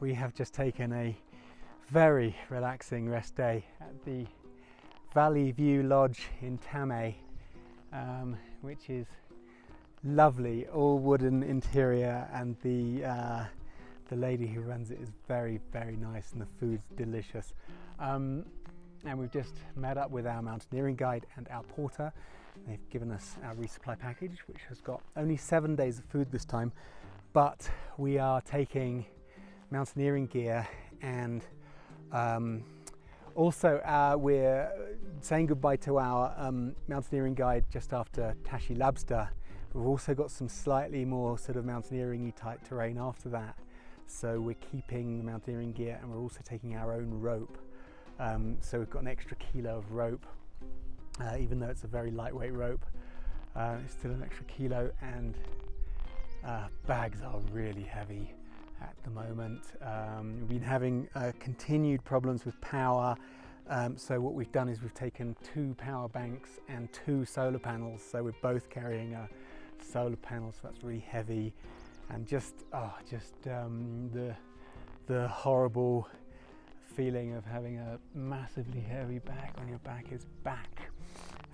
we have just taken a very relaxing rest day at the Valley View Lodge in Thame, which is lovely, all wooden interior, and the lady who runs it is very nice, and the food's delicious. And we've just met up with our mountaineering guide and our porter. They've given us our resupply package, which has got only 7 days of food this time, but we are taking mountaineering gear, and also we're saying goodbye to our mountaineering guide just after Tashi Labsta. We've also got some slightly more sort of mountaineering-y type terrain after that, so we're keeping the mountaineering gear, and we're also taking our own rope. So we've got an extra kilo of rope, even though it's a very lightweight rope. It's still an extra kilo, and bags are really heavy at the moment. We've been having continued problems with power, so what we've done is we've taken 2 power banks and 2 solar panels, so we're both carrying a solar panel, so that's really heavy. And just the horrible feeling of having a massively heavy bag on your back is back,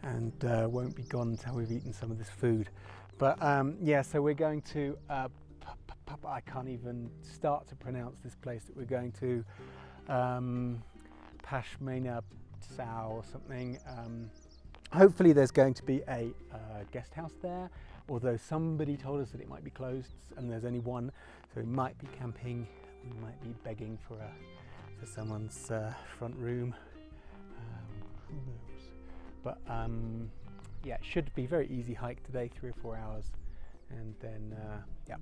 and won't be gone until we've eaten some of this food. But yeah, so we're going to I can't even start to pronounce this place that we're going to, Pashmina Sao or something. Hopefully there's going to be a guest house there, although somebody told us that it might be closed and there's only one, so we might be camping. We might be begging for someone's front room. Who knows? But yeah, it should be a very easy hike today, 3 or 4 hours, and then yeah.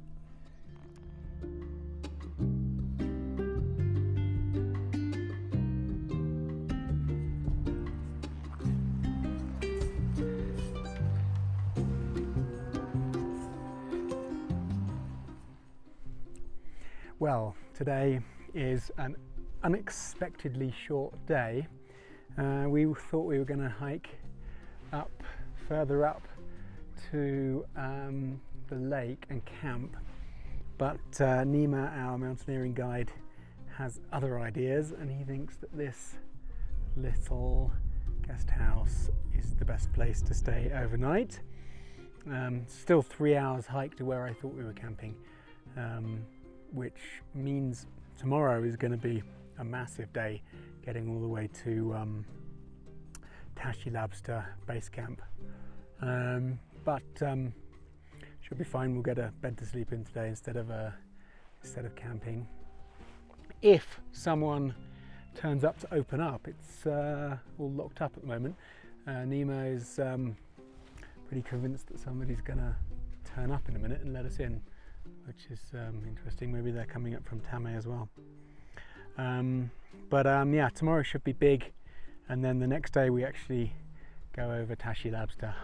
Well, today is an unexpectedly short day. We thought we were going to hike further up to the lake and camp, but Nima, our mountaineering guide, has other ideas, and he thinks that this little guest house is the best place to stay overnight. Still 3 hours hike to where I thought we were camping, which means tomorrow is going to be a massive day, getting all the way to Tashi Labsta base camp. But should be fine. We'll get a bed to sleep in today instead of camping. If someone turns up to open up, it's all locked up at the moment. Nima is pretty convinced that somebody's going to turn up in a minute and let us in, which is interesting. Maybe they're coming up from Thame as well. But yeah, tomorrow should be big, and then the next day we actually go over Tashi Labsta.